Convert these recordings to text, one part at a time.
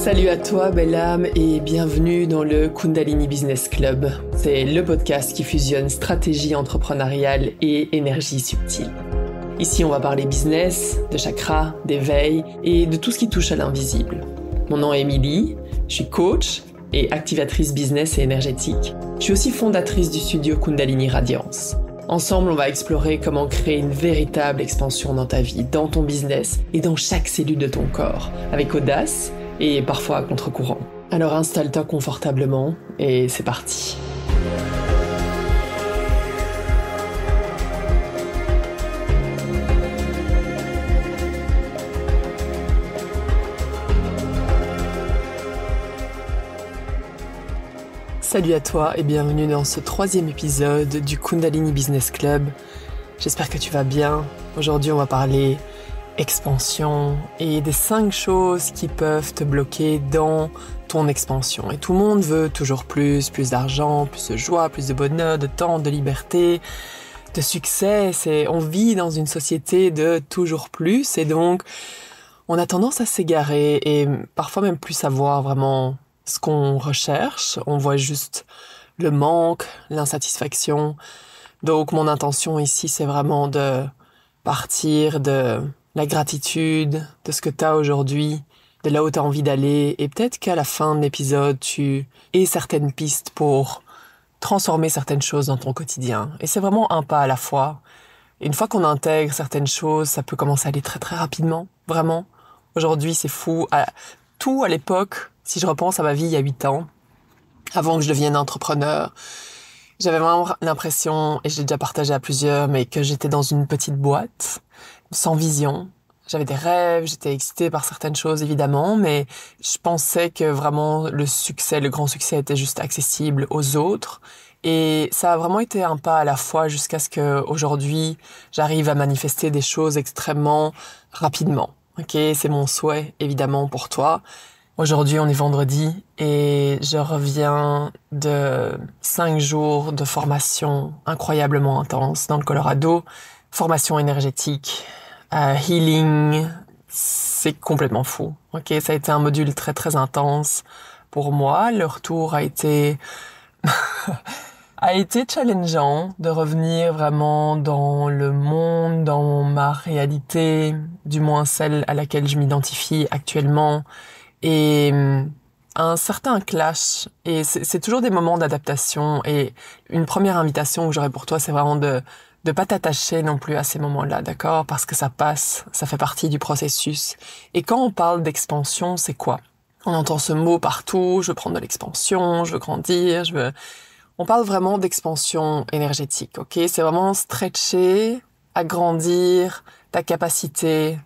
Salut à toi, belle âme, et bienvenue dans le Kundalini Business Club. C'est le podcast qui fusionne stratégie entrepreneuriale et énergie subtile. Ici, on va parler business, de chakras, d'éveil et de tout ce qui touche à l'invisible. Mon nom est Émilie, je suis coach et activatrice business et énergétique. Je suis aussi fondatrice du studio Kundalini Radiance. Ensemble, on va explorer comment créer une véritable expansion dans ta vie, dans ton business et dans chaque cellule de ton corps, avec audace et parfois à contre-courant. Alors installe-toi confortablement et c'est parti. Salut à toi et bienvenue dans ce 3e épisode du Kundalini Business Club. J'espère que tu vas bien. Aujourd'hui, on va parler expansion et des 5 choses qui peuvent te bloquer dans ton expansion. Et tout le monde veut toujours plus d'argent, plus de joie, plus de bonheur, de temps, de liberté, de succès. On vit dans une société de toujours plus et donc on a tendance à s'égarer et parfois même plus savoir vraiment ce qu'on recherche. On voit juste le manque, l'insatisfaction. Donc mon intention ici, c'est vraiment de partir de la gratitude, de ce que tu as aujourd'hui, de là où tu as envie d'aller, et peut-être qu'à la fin de l'épisode, tu aies certaines pistes pour transformer certaines choses dans ton quotidien. Et c'est vraiment un pas à la fois. Et une fois qu'on intègre certaines choses, ça peut commencer à aller très très rapidement, vraiment. Aujourd'hui, c'est fou. Tout à l'époque, si je repense à ma vie il y a 8 ans, avant que je devienne entrepreneur, j'avais vraiment l'impression, et je l'ai déjà partagé à plusieurs, mais que j'étais dans une petite boîte, sans vision. J'avais des rêves, j'étais excitée par certaines choses évidemment, mais je pensais que vraiment le succès, le grand succès était juste accessible aux autres. Et ça a vraiment été un pas à la fois jusqu'à ce que aujourd'hui j'arrive à manifester des choses extrêmement rapidement. Ok, c'est mon souhait évidemment pour toi. Aujourd'hui, on est vendredi et je reviens de 5 jours de formation incroyablement intense dans le Colorado. Formation énergétique, healing, c'est complètement fou. Ok, ça a été un module très très intense pour moi. Le retour a été challengeant de revenir vraiment dans le monde, dans ma réalité, du moins celle à laquelle je m'identifie actuellement. Et un certain clash, et c'est toujours des moments d'adaptation, et une première invitation que j'aurais pour toi, c'est vraiment de pas t'attacher non plus à ces moments-là, d'accord? Parce que ça passe, ça fait partie du processus. Et quand on parle d'expansion, c'est quoi? On entend ce mot partout, je veux prendre de l'expansion, je veux grandir, On parle vraiment d'expansion énergétique, ok? C'est vraiment stretcher, agrandir ta capacité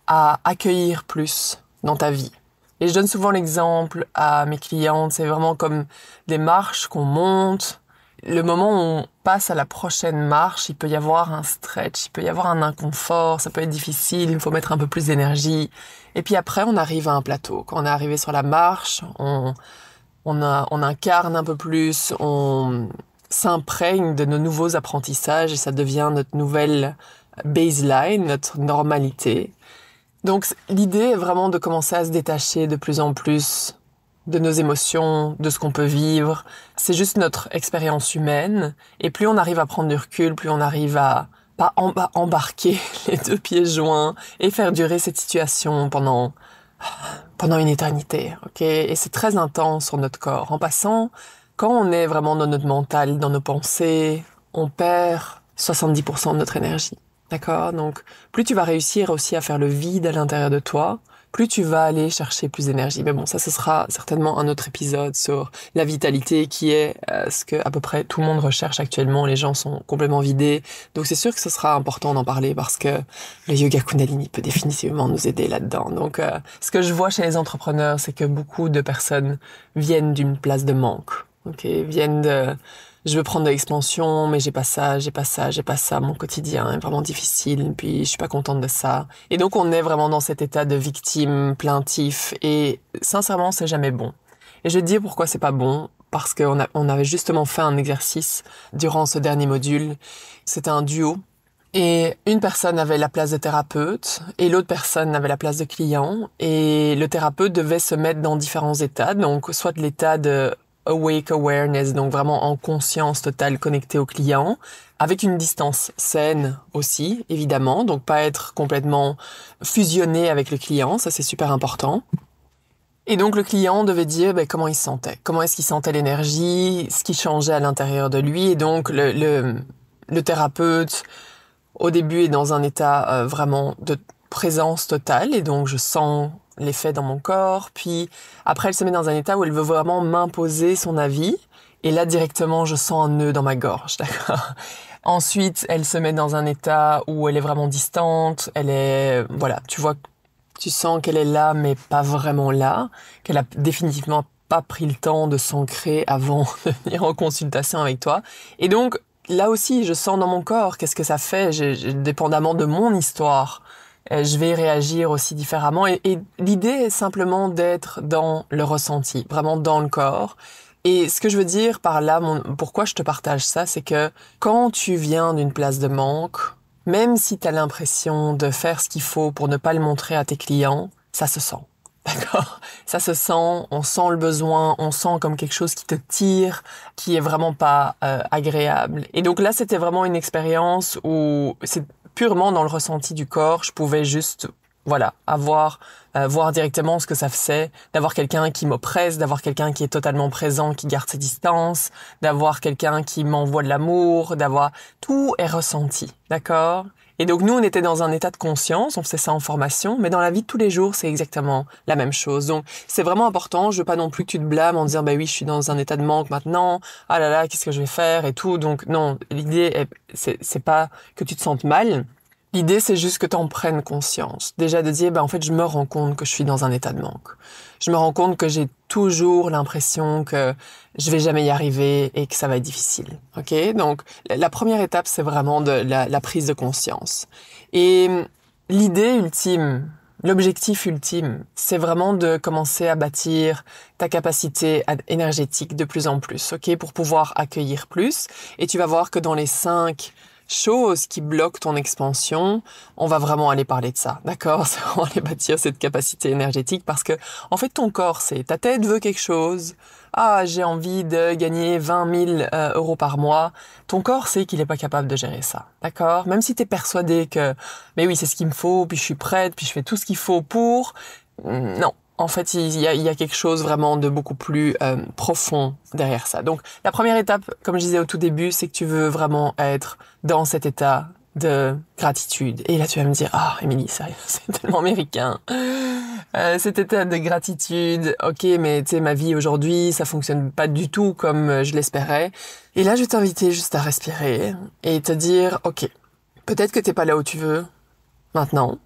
à accueillir plus dans ta vie. Et je donne souvent l'exemple à mes clientes, c'est vraiment comme des marches qu'on monte. Le moment où on passe à la prochaine marche, il peut y avoir un stretch, il peut y avoir un inconfort, ça peut être difficile, il faut mettre un peu plus d'énergie. Et puis après, on arrive à un plateau. Quand on est arrivé sur la marche, on incarne un peu plus, on s'imprègne de nos nouveaux apprentissages et ça devient notre nouvelle baseline, notre normalité. Donc l'idée est vraiment de commencer à se détacher de plus en plus de nos émotions, de ce qu'on peut vivre. C'est juste notre expérience humaine. Et plus on arrive à prendre du recul, plus on arrive à pas embarquer les 2 pieds joints et faire durer cette situation pendant une éternité. Ok? Et c'est très intense sur notre corps. En passant, quand on est vraiment dans notre mental, dans nos pensées, on perd 70% de notre énergie. D'accord? Donc, plus tu vas réussir aussi à faire le vide à l'intérieur de toi, plus tu vas aller chercher plus d'énergie. Mais bon, ça, ce sera certainement un autre épisode sur la vitalité qui est ce que à peu près tout le monde recherche actuellement. Les gens sont complètement vidés. Donc, c'est sûr que ce sera important d'en parler parce que le yoga Kundalini peut définitivement nous aider là-dedans. Donc, ce que je vois chez les entrepreneurs, c'est que beaucoup de personnes viennent d'une place de manque. Ok? Viennent de... Je veux prendre de l'expansion, mais j'ai pas ça, mon quotidien est vraiment difficile, puis je suis pas contente de ça. Et donc on est vraiment dans cet état de victime, plaintif, et sincèrement c'est jamais bon. Et je vais te dire pourquoi c'est pas bon, parce qu'on avait justement fait un exercice durant ce dernier module. C'était un duo, Et une personne avait la place de thérapeute et l'autre personne avait la place de client. Et le thérapeute devait se mettre dans différents états. Donc, soit l'état de awake awareness, donc vraiment en conscience totale connecté au client, avec une distance saine aussi, évidemment. Donc, pas être complètement fusionné avec le client. Ça, c'est super important. Et donc, le client devait dire comment il se sentait. Comment est-ce qu'il sentait l'énergie, ce qui changeait à l'intérieur de lui. Et donc, le thérapeute au début est dans un état vraiment de présence totale et donc je sens l'effet dans mon corps. Puis après, elle se met dans un état où elle veut vraiment m'imposer son avis. Et là, directement, je sens un nœud dans ma gorge, d'accord? Ensuite, elle se met dans un état où elle est vraiment distante. Elle est, voilà, tu vois, tu sens qu'elle est là, mais pas vraiment là. Qu'elle a définitivement pas pris le temps de s'ancrer avant de venir en consultation avec toi. Et donc, là aussi, je sens dans mon corps qu'est-ce que ça fait, dépendamment de mon histoire. Je vais réagir aussi différemment. Et l'idée est simplement d'être dans le ressenti, vraiment dans le corps. Et ce que je veux dire par là, pourquoi je te partage ça, c'est que quand tu viens d'une place de manque, même si tu as l'impression de faire ce qu'il faut pour ne pas le montrer à tes clients, ça se sent. D'accord? Ça se sent, on sent le besoin, on sent comme quelque chose qui te tire, qui est vraiment pas agréable. Et donc là, c'était vraiment une expérience où c'est purement dans le ressenti du corps, je pouvais juste, voilà, voir directement ce que ça faisait, d'avoir quelqu'un qui m'oppresse, d'avoir quelqu'un qui est totalement présent, qui garde ses distances, d'avoir quelqu'un qui m'envoie de l'amour, tout est ressenti, d'accord? Et donc nous, on était dans un état de conscience, on faisait ça en formation, mais dans la vie de tous les jours, c'est exactement la même chose. Donc c'est vraiment important, je veux pas non plus que tu te blâmes en disant oui, je suis dans un état de manque maintenant, ah là là, qu'est-ce que je vais faire et tout. Donc non, l'idée c'est pas que tu te sentes mal. L'idée, c'est juste que tu en prennes conscience. Déjà de dire, en fait, je me rends compte que je suis dans un état de manque. Je me rends compte que j'ai toujours l'impression que je vais jamais y arriver et que ça va être difficile. Ok? Donc, la première étape, c'est vraiment de la prise de conscience. Et l'idée ultime, l'objectif ultime, c'est vraiment de commencer à bâtir ta capacité énergétique de plus en plus, ok? Pour pouvoir accueillir plus. Et tu vas voir que dans les 5 choses qui bloquent ton expansion, on va vraiment aller parler de ça, d'accord? On va aller bâtir cette capacité énergétique parce que, en fait, ton corps, ta tête veut quelque chose. Ah, j'ai envie de gagner 20 000 euros par mois. Ton corps sait qu'il est pas capable de gérer ça, d'accord? Même si t'es persuadé que, mais oui, c'est ce qu'il me faut, puis je suis prête, puis je fais tout ce qu'il faut pour, non. En fait, il y a quelque chose vraiment de beaucoup plus profond derrière ça. Donc, la première étape, comme je disais au tout début, c'est que tu veux vraiment être dans cet état de gratitude. Et là, tu vas me dire, ah, Émilie, sérieux, c'est tellement américain. Cet état de gratitude, ok, mais tu sais, ma vie aujourd'hui, ça fonctionne pas du tout comme je l'espérais. Et là, je vais t'inviter juste à respirer et te dire, ok, peut-être que t'es pas là où tu veux maintenant.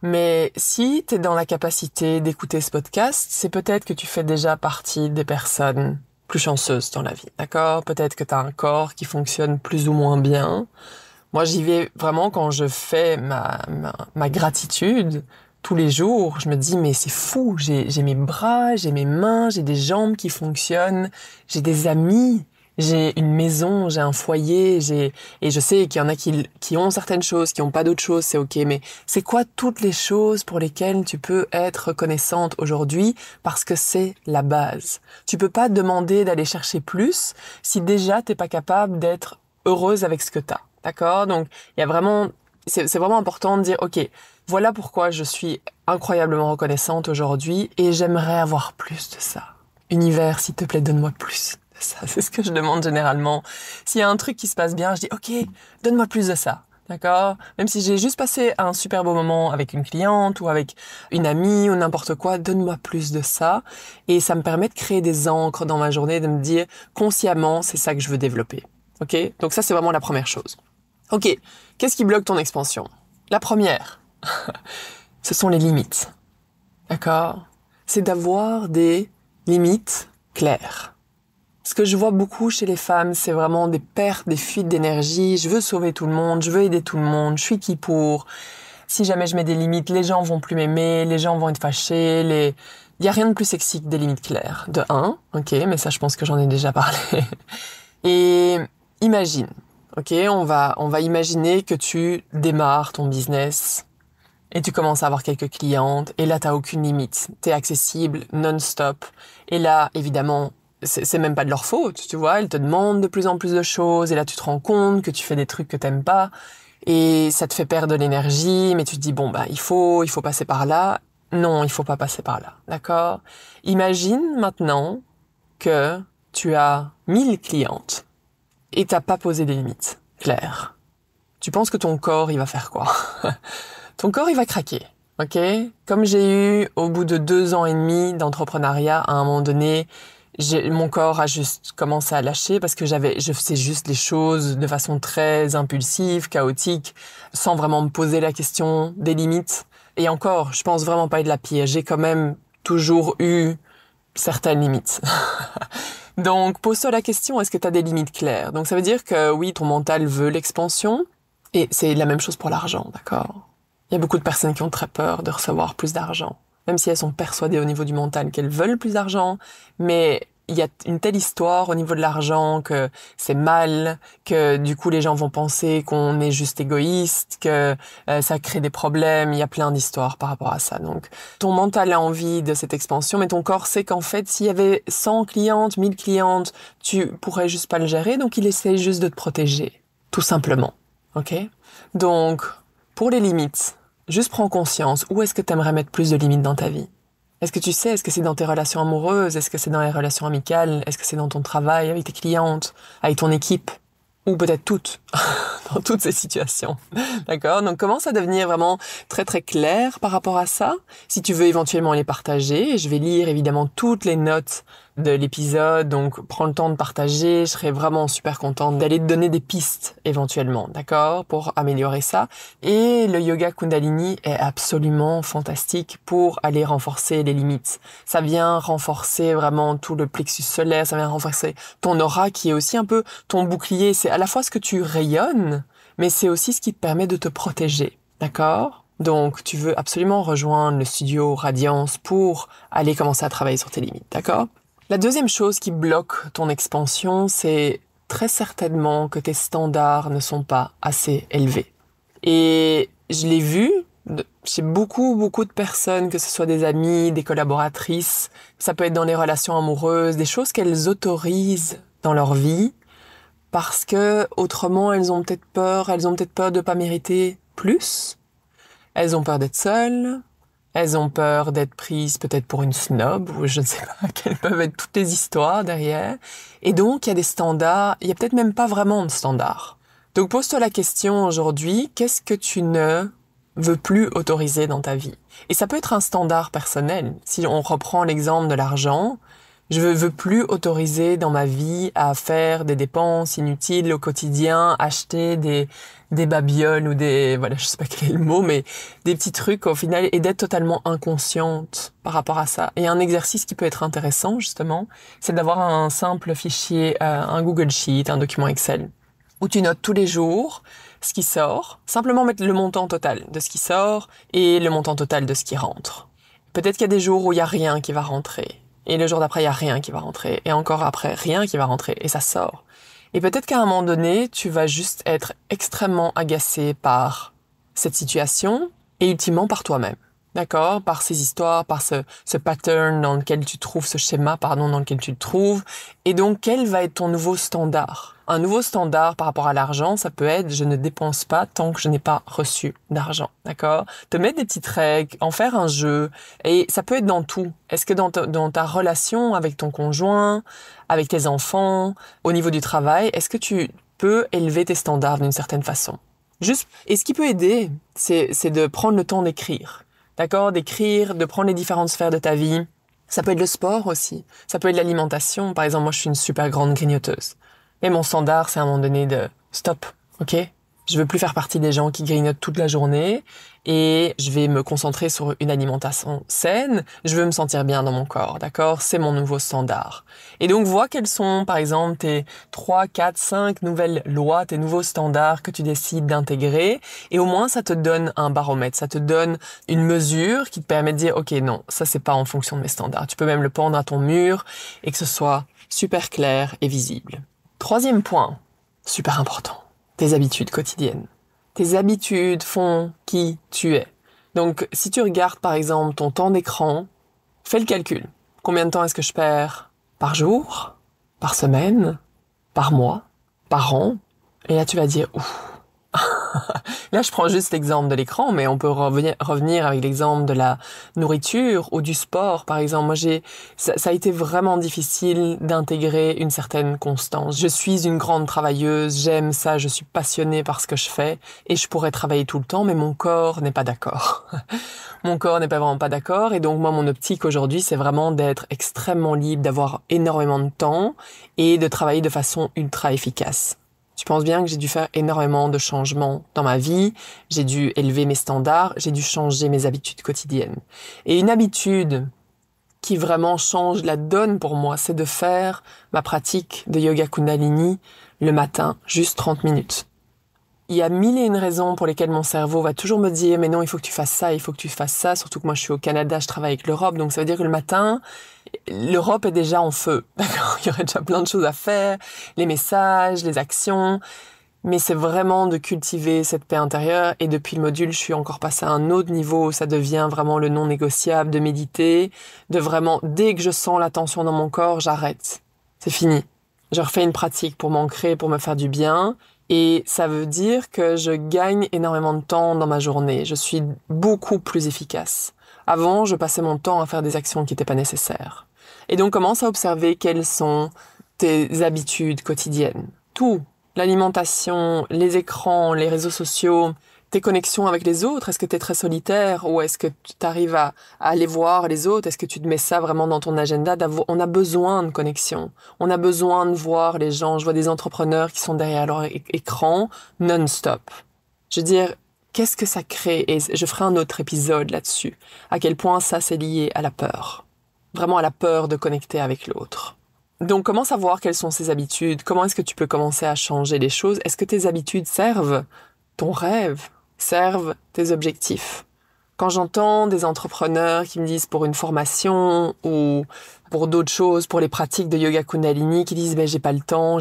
Mais si tu es dans la capacité d'écouter ce podcast, c'est peut-être que tu fais déjà partie des personnes plus chanceuses dans la vie, d'accord? Peut-être que tu as un corps qui fonctionne plus ou moins bien. Moi, j'y vais vraiment quand je fais ma gratitude tous les jours. Je me dis, mais c'est fou, j'ai mes bras, j'ai mes mains, j'ai des jambes qui fonctionnent, j'ai des amis. J'ai une maison, j'ai un foyer, et je sais qu'il y en a qui ont certaines choses, qui ont pas d'autres choses, c'est ok, mais c'est quoi toutes les choses pour lesquelles tu peux être reconnaissante aujourd'hui parce que c'est la base. Tu peux pas demander d'aller chercher plus si déjà t'es pas capable d'être heureuse avec ce que t'as. D'accord? Donc, il y a vraiment, c'est vraiment important de dire, ok, voilà pourquoi je suis incroyablement reconnaissante aujourd'hui et j'aimerais avoir plus de ça. Univers, s'il te plaît, donne-moi plus. Ça, c'est ce que je demande généralement. S'il y a un truc qui se passe bien, je dis « Ok, donne-moi plus de ça. » D'accord? Même si j'ai juste passé un super beau moment avec une cliente ou avec une amie ou n'importe quoi, donne-moi plus de ça. Et ça me permet de créer des ancres dans ma journée, de me dire consciemment, c'est ça que je veux développer. Ok? Donc ça, c'est vraiment la première chose. Ok, qu'est-ce qui bloque ton expansion? La première, ce sont les limites. D'accord? C'est d'avoir des limites claires. Ce que je vois beaucoup chez les femmes, c'est vraiment des pertes, des fuites d'énergie. Je veux sauver tout le monde, je veux aider tout le monde, je suis qui pour. Si jamais je mets des limites, les gens vont plus m'aimer, les gens vont être fâchés, Il y a rien de plus sexy que des limites claires. De un, ok, mais ça je pense que j'en ai déjà parlé. Et imagine, Ok, on va imaginer que tu démarres ton business et tu commences à avoir quelques clientes et là t'as aucune limite, t'es accessible non-stop et là évidemment c'est même pas de leur faute, tu vois, elles te demandent de plus en plus de choses et là tu te rends compte que tu fais des trucs que t'aimes pas et ça te fait perdre de l'énergie, mais tu te dis bon bah il faut passer par là. Non, il faut pas passer par là, d'accord? Imagine maintenant que tu as 1000 clientes et t'as pas posé des limites claires. Tu penses que ton corps, il va faire quoi? Ton corps, il va craquer, ok? Comme j'ai eu, au bout de 2 ans et demi d'entrepreneuriat, à un moment donné, mon corps a juste commencé à lâcher parce que je faisais juste les choses de façon très impulsive, chaotique, sans vraiment me poser la question des limites. Et encore, je pense vraiment pas être la pire. J'ai quand même toujours eu certaines limites. Donc, pose-toi la question, est-ce que tu as des limites claires? Donc, ça veut dire que oui, ton mental veut l'expansion, et c'est la même chose pour l'argent, d'accord? Il y a beaucoup de personnes qui ont très peur de recevoir plus d'argent, même si elles sont persuadées au niveau du mental qu'elles veulent plus d'argent, mais il y a une telle histoire au niveau de l'argent que c'est mal, que du coup les gens vont penser qu'on est juste égoïste, que ça crée des problèmes, il y a plein d'histoires par rapport à ça. Donc ton mental a envie de cette expansion, mais ton corps sait qu'en fait s'il y avait 100 clientes, 1000 clientes, tu pourrais juste pas le gérer, donc il essaie juste de te protéger, tout simplement. Ok? Donc, pour les limites, juste prends conscience, où est-ce que tu aimerais mettre plus de limites dans ta vie? Est-ce que tu sais, est-ce que c'est dans tes relations amoureuses? Est-ce que c'est dans les relations amicales? Est-ce que c'est dans ton travail, avec tes clientes, avec ton équipe? Ou peut-être toutes, dans toutes ces situations. D'accord? Donc commence à devenir vraiment très très clair par rapport à ça. Si tu veux éventuellement les partager, je vais lire évidemment toutes les notes de l'épisode, donc prends le temps de partager, je serais vraiment super contente d'aller te donner des pistes éventuellement, d'accord? Pour améliorer ça. Et le yoga Kundalini est absolument fantastique pour aller renforcer les limites. Ça vient renforcer vraiment tout le plexus solaire, ça vient renforcer ton aura qui est aussi un peu ton bouclier. C'est à la fois ce que tu rayonnes, mais c'est aussi ce qui te permet de te protéger, d'accord? Donc, tu veux absolument rejoindre le studio Radiance pour aller commencer à travailler sur tes limites, d'accord? La deuxième chose qui bloque ton expansion, c'est très certainement que tes standards ne sont pas assez élevés. Et je l'ai vu chez beaucoup de personnes, que ce soit des amis, des collaboratrices, ça peut être dans les relations amoureuses, des choses qu'elles autorisent dans leur vie, parce que autrement elles ont peut-être peur de pas mériter plus, elles ont peur d'être seules, elles ont peur d'être prises peut-être pour une snob, ou je ne sais pas, quelles peuvent être toutes les histoires derrière. Et donc, il y a des standards, il y a peut-être même pas vraiment de standards. Donc, pose-toi la question aujourd'hui, qu'est-ce que tu ne veux plus autoriser dans ta vie? Et ça peut être un standard personnel. Si on reprend l'exemple de l'argent, je veux plus autoriser dans ma vie à faire des dépenses inutiles au quotidien, acheter des babioles ou voilà, je sais pas quel est le mot, mais des petits trucs au final, et d'être totalement inconsciente par rapport à ça. Et un exercice qui peut être intéressant, justement, c'est d'avoir un simple fichier, un Google Sheet, un document Excel, où tu notes tous les jours ce qui sort, simplement mettre le montant total de ce qui sort et le montant total de ce qui rentre. Peut-être qu'il y a des jours où il y a rien qui va rentrer. Et le jour d'après, il y a rien qui va rentrer. Et encore après, rien qui va rentrer. Et ça sort. Et peut-être qu'à un moment donné, tu vas juste être extrêmement agacé par cette situation et ultimement par toi-même. D'accord? Par ces histoires, par ce pattern dans lequel tu trouves, ce schéma, pardon, dans lequel tu te trouves. Et donc, quel va être ton nouveau standard? Un nouveau standard par rapport à l'argent, ça peut être, je ne dépense pas tant que je n'ai pas reçu d'argent. D'accord? Te mettre des petites règles, en faire un jeu. Et ça peut être dans tout. Est-ce que dans ta relation avec ton conjoint, avec tes enfants, au niveau du travail, est-ce que tu peux élever tes standards d'une certaine façon? Juste, et ce qui peut aider, c'est de prendre le temps d'écrire. D'accord? D'écrire, de prendre les différentes sphères de ta vie. Ça peut être le sport aussi. Ça peut être l'alimentation. Par exemple, moi, je suis une super grande grignoteuse. Mais mon standard, c'est à un moment donné de stop, ok? Je veux plus faire partie des gens qui grignotent toute la journée et je vais me concentrer sur une alimentation saine. Je veux me sentir bien dans mon corps, d'accord? C'est mon nouveau standard. Et donc, vois quelles sont, par exemple, tes 3, 4, 5 nouvelles lois, tes nouveaux standards que tu décides d'intégrer. Et au moins, ça te donne un baromètre, ça te donne une mesure qui te permet de dire, ok, non, ça c'est pas en fonction de mes standards. Tu peux même le pendre à ton mur et que ce soit super clair et visible. Troisième point, super important. tes habitudes quotidiennes. Tes habitudes font qui tu es. Donc, si tu regardes par exemple ton temps d'écran, fais le calcul. Combien de temps est-ce que je perds par jour, par semaine, par mois, par an? Et là, tu vas dire, ouf. Là, je prends juste l'exemple de l'écran, mais on peut revenir avec l'exemple de la nourriture ou du sport, par exemple. Moi, ça a été vraiment difficile d'intégrer une certaine constance. Je suis une grande travailleuse, j'aime ça, je suis passionnée par ce que je fais, et je pourrais travailler tout le temps, mais mon corps n'est pas d'accord. Mon corps n'est pas vraiment pas d'accord, et donc moi, mon optique aujourd'hui, c'est vraiment d'être extrêmement libre, d'avoir énormément de temps, et de travailler de façon ultra efficace. Tu penses bien que j'ai dû faire énormément de changements dans ma vie, j'ai dû élever mes standards, j'ai dû changer mes habitudes quotidiennes. Et une habitude qui vraiment change la donne pour moi, c'est de faire ma pratique de yoga Kundalini le matin, juste 30 minutes. Il y a mille et une raisons pour lesquelles mon cerveau va toujours me dire « mais non, il faut que tu fasses ça, il faut que tu fasses ça », surtout que moi je suis au Canada, je travaille avec l'Europe, donc ça veut dire que le matin, l'Europe est déjà en feu, d'accord? Il y aurait déjà plein de choses à faire, les messages, les actions, mais c'est vraiment de cultiver cette paix intérieure, et depuis le module, je suis encore passée à un autre niveau où ça devient vraiment le non négociable, de méditer, de vraiment, dès que je sens la tension dans mon corps, j'arrête. C'est fini. Je refais une pratique pour m'ancrer, pour me faire du bien, et ça veut dire que je gagne énormément de temps dans ma journée. Je suis beaucoup plus efficace. Avant, je passais mon temps à faire des actions qui n'étaient pas nécessaires. Et donc, commence à observer quelles sont tes habitudes quotidiennes. Tout. L'alimentation, les écrans, les réseaux sociaux, tes connexions avec les autres. Est-ce que tu es très solitaire ou est-ce que tu arrives à aller voir les autres? Est-ce que tu te mets ça vraiment dans ton agenda? On a besoin de connexion. On a besoin de voir les gens. Je vois des entrepreneurs qui sont derrière leur écran non-stop. Je veux dire, qu'est-ce que ça crée? Et je ferai un autre épisode là-dessus. À quel point ça, c'est lié à la peur. Vraiment à la peur de connecter avec l'autre. Donc, comment savoir quelles sont ces habitudes? Comment est-ce que tu peux commencer à changer les choses? Est-ce que tes habitudes servent ton rêve? Servent tes objectifs? Quand j'entends des entrepreneurs qui me disent pour une formation ou pour d'autres choses, pour les pratiques de yoga Kundalini, qui disent j'ai pas le temps,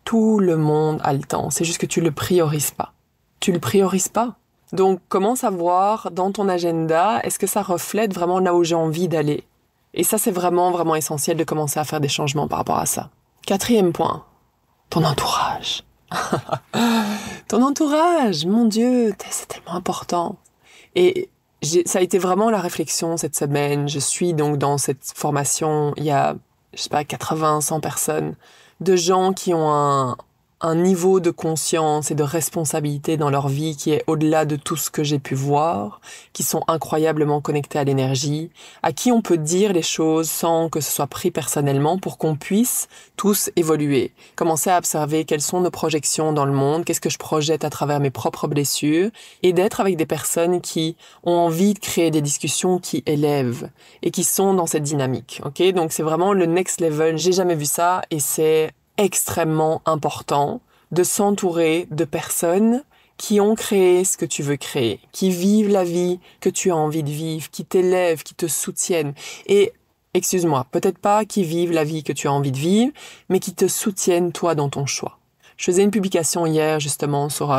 tout le monde a le temps. C'est juste que tu le priorises pas. Tu le priorises pas. Donc, comment savoir dans ton agenda, est-ce que ça reflète vraiment là où j'ai envie d'aller? Et ça, c'est vraiment, vraiment essentiel de commencer à faire des changements par rapport à ça. 4e point, ton entourage. Ton entourage, mon Dieu, c'est tellement important. Et ça a été vraiment la réflexion cette semaine. Je suis donc dans cette formation, il y a, 80, 100 personnes, de gens qui ont un niveau de conscience et de responsabilité dans leur vie qui est au-delà de tout ce que j'ai pu voir, qui sont incroyablement connectés à l'énergie, à qui on peut dire les choses sans que ce soit pris personnellement pour qu'on puisse tous évoluer. Commencer à observer quelles sont nos projections dans le monde, qu'est-ce que je projette à travers mes propres blessures, et d'être avec des personnes qui ont envie de créer des discussions qui élèvent et qui sont dans cette dynamique. Ok, donc c'est vraiment le next level. J'ai jamais vu ça et c'est extrêmement important de s'entourer de personnes qui ont créé ce que tu veux créer, qui vivent la vie que tu as envie de vivre, qui t'élèvent, qui te soutiennent. Et, excuse-moi, peut-être pas qui vivent la vie que tu as envie de vivre, mais qui te soutiennent toi dans ton choix. Je faisais une publication hier justement sur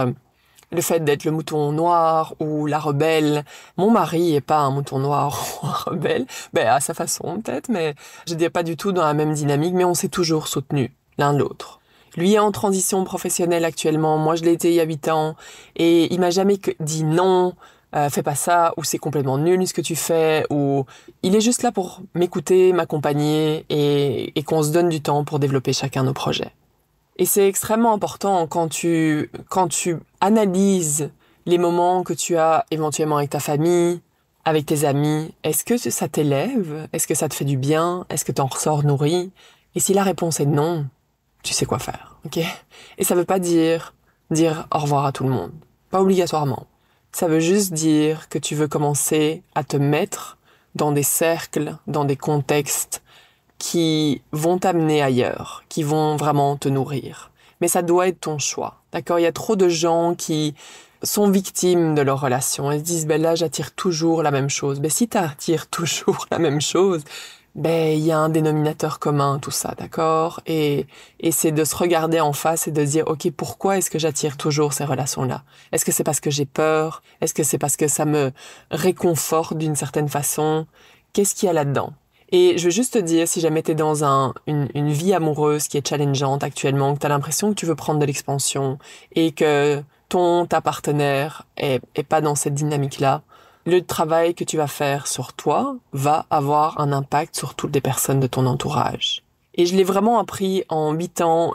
le fait d'être le mouton noir ou la rebelle. Mon mari est pas un mouton noir ou un rebelle, à sa façon peut-être, mais je dirais pas du tout dans la même dynamique, mais on s'est toujours soutenus l'un de l'autre. Lui est en transition professionnelle actuellement, moi je l'ai été il y a 8 ans, et il m'a jamais dit non, fais pas ça, ou c'est complètement nul ce que tu fais, ou il est juste là pour m'écouter, m'accompagner, et qu'on se donne du temps pour développer chacun nos projets. Et c'est extrêmement important quand tu analyses les moments que tu as éventuellement avec ta famille, avec tes amis. Est-ce que ça t'élève? Est-ce que ça te fait du bien? Est-ce que t'en ressors nourri? Et si la réponse est non, tu sais quoi faire, ok? Et ça veut pas dire au revoir à tout le monde. Pas obligatoirement. Ça veut juste dire que tu veux commencer à te mettre dans des cercles, dans des contextes qui vont t'amener ailleurs, qui vont vraiment te nourrir. Mais ça doit être ton choix, d'accord? Il y a trop de gens qui sont victimes de leur relation. Elles se disent, là, j'attire toujours la même chose. Si t'attires toujours la même chose, il y a un dénominateur commun, tout ça, d'accord? Et c'est de se regarder en face et de se dire, ok, pourquoi est-ce que j'attire toujours ces relations-là? Est-ce que c'est parce que j'ai peur? Est-ce que c'est parce que ça me réconforte d'une certaine façon? Qu'est-ce qu'il y a là-dedans? Et je veux juste te dire, si jamais t'es dans une vie amoureuse qui est challengeante actuellement, que t'as l'impression que tu veux prendre de l'expansion et que ta partenaire est pas dans cette dynamique-là, le travail que tu vas faire sur toi va avoir un impact sur toutes les personnes de ton entourage. Et je l'ai vraiment appris en 8 ans.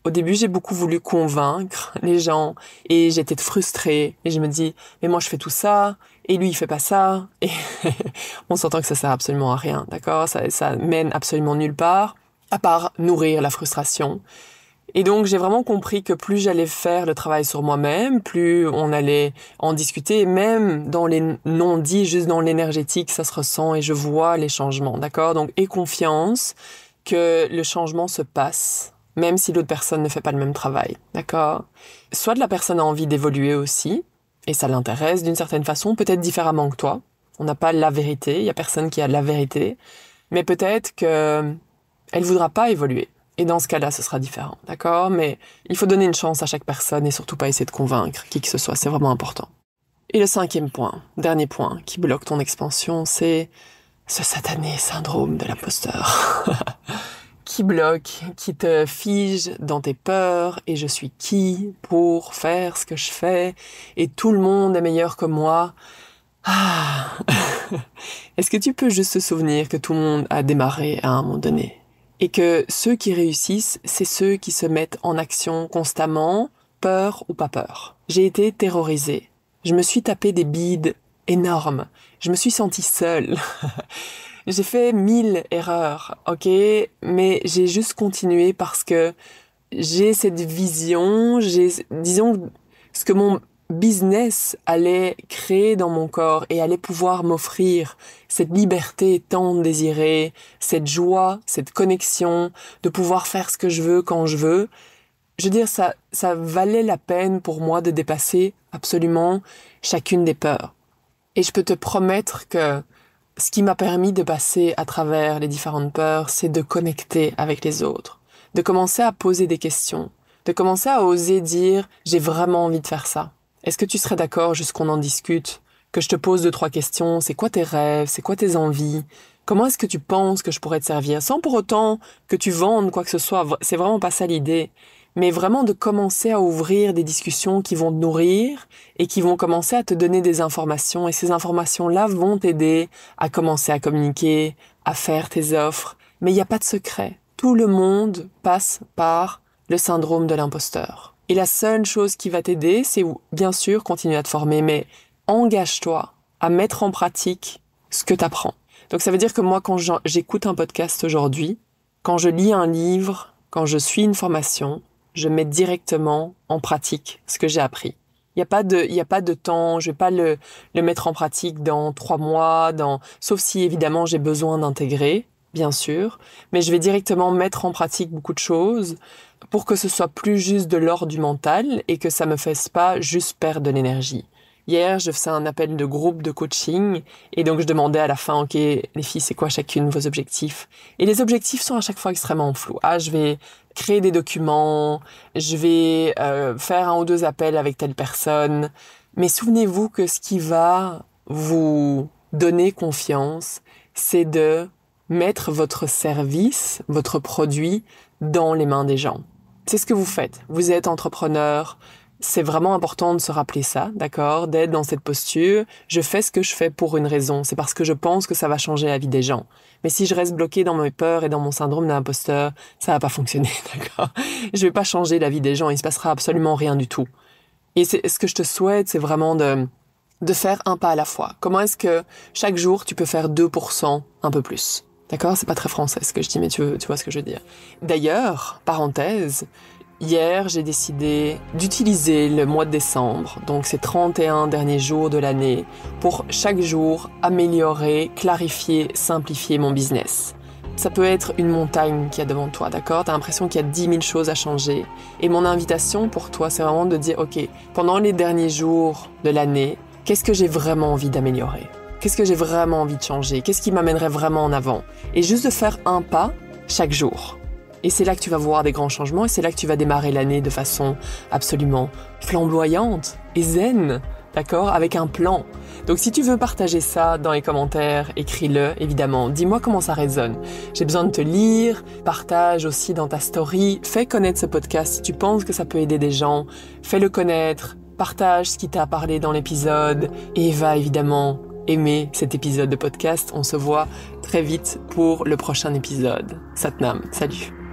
Au début, j'ai beaucoup voulu convaincre les gens et j'étais frustrée. Et je me dis, mais moi, je fais tout ça et lui, il fait pas ça. Et on s'entend que ça sert absolument à rien, d'accord? Ça mène absolument nulle part, à part nourrir la frustration. Et donc, j'ai vraiment compris que plus j'allais faire le travail sur moi-même, plus on allait en discuter. Et même dans les non-dits, juste dans l'énergétique, ça se ressent et je vois les changements, d'accord? Donc, aie confiance que le changement se passe, même si l'autre personne ne fait pas le même travail, d'accord? Soit la personne a envie d'évoluer aussi, et ça l'intéresse d'une certaine façon, peut-être différemment que toi. On n'a pas la vérité, il y a personne qui a la vérité. Mais peut-être que elle voudra pas évoluer. Et dans ce cas-là, ce sera différent, d'accord? Mais il faut donner une chance à chaque personne et surtout pas essayer de convaincre qui que ce soit, c'est vraiment important. Et le 5e point, dernier point, qui bloque ton expansion, c'est ce satané syndrome de l'imposteur. Qui bloque, qui te fige dans tes peurs, et je suis qui pour faire ce que je fais, et tout le monde est meilleur que moi. Ah. Est-ce que tu peux juste te souvenir que tout le monde a démarré à un moment donné? Et que ceux qui réussissent, c'est ceux qui se mettent en action constamment, peur ou pas peur. J'ai été terrorisée. Je me suis tapé des bides énormes. Je me suis sentie seule. J'ai fait 1000 erreurs, ok? Mais j'ai juste continué parce que j'ai cette vision, disons, ce que mon business allait créer dans mon corps et allait pouvoir m'offrir cette liberté tant désirée, cette joie, cette connexion, de pouvoir faire ce que je veux quand je veux. Je veux dire, ça valait la peine pour moi de dépasser absolument chacune des peurs. Et je peux te promettre que ce qui m'a permis de passer à travers les différentes peurs, c'est de connecter avec les autres, de commencer à poser des questions, de commencer à oser dire « j'ai vraiment envie de faire ça ». Est-ce que tu serais d'accord, juste qu'on en discute, que je te pose 2-3 questions, c'est quoi tes rêves, c'est quoi tes envies, comment est-ce que tu penses que je pourrais te servir, sans pour autant que tu vendes quoi que ce soit, c'est vraiment pas ça l'idée, mais vraiment de commencer à ouvrir des discussions qui vont te nourrir et qui vont commencer à te donner des informations, et ces informations-là vont t'aider à commencer à communiquer, à faire tes offres, mais il n'y a pas de secret. Tout le monde passe par le syndrome de l'imposteur. Et la seule chose qui va t'aider, c'est bien sûr continuer à te former, mais engage-toi à mettre en pratique ce que tu apprends. Donc ça veut dire que moi, quand j'écoute un podcast aujourd'hui, quand je lis un livre, quand je suis une formation, je mets directement en pratique ce que j'ai appris. Il y a pas de temps, je vais pas le mettre en pratique dans 3 mois, sauf si évidemment j'ai besoin d'intégrer, bien sûr, mais je vais directement mettre en pratique beaucoup de choses pour que ce soit plus juste de l'ordre du mental et que ça me fasse pas juste perdre de l'énergie. Hier, je faisais un appel de groupe de coaching et donc je demandais à la fin, ok, les filles, c'est quoi chacune vos objectifs? Et les objectifs sont à chaque fois extrêmement flous. Ah, je vais créer des documents, je vais faire 1 ou 2 appels avec telle personne. Mais souvenez-vous que ce qui va vous donner confiance, c'est de mettre votre service, votre produit dans les mains des gens. C'est ce que vous faites. Vous êtes entrepreneur. C'est vraiment important de se rappeler ça, d'accord? D'être dans cette posture. Je fais ce que je fais pour une raison. C'est parce que je pense que ça va changer la vie des gens. Mais si je reste bloqué dans mes peurs et dans mon syndrome d'imposteur, ça va pas fonctionner, d'accord? Je vais pas changer la vie des gens. Il se passera absolument rien du tout. Et ce que je te souhaite, c'est vraiment de faire un pas à la fois. Comment est-ce que chaque jour, tu peux faire 2% un peu plus? D'accord? C'est pas très français ce que je dis, mais tu vois ce que je veux dire. D'ailleurs, parenthèse, hier, j'ai décidé d'utiliser le mois de décembre, donc ces 31 derniers jours de l'année, pour chaque jour améliorer, clarifier, simplifier mon business. Ça peut être une montagne qu'il y a devant toi, d'accord? T'as l'impression qu'il y a 10 000 choses à changer. Et mon invitation pour toi, c'est vraiment de dire, ok, pendant les derniers jours de l'année, qu'est-ce que j'ai vraiment envie d'améliorer? Qu'est-ce que j'ai vraiment envie de changer? Qu'est-ce qui m'amènerait vraiment en avant? Et juste de faire un pas chaque jour. Et c'est là que tu vas voir des grands changements et c'est là que tu vas démarrer l'année de façon absolument flamboyante et zen, d'accord? Avec un plan. Donc si tu veux partager ça dans les commentaires, écris-le, évidemment. Dis-moi comment ça résonne. J'ai besoin de te lire, partage aussi dans ta story, fais connaître ce podcast si tu penses que ça peut aider des gens, fais-le connaître, partage ce qui t'a parlé dans l'épisode et va évidemment aimer cet épisode de podcast. On se voit très vite pour le prochain épisode. Satnam, salut!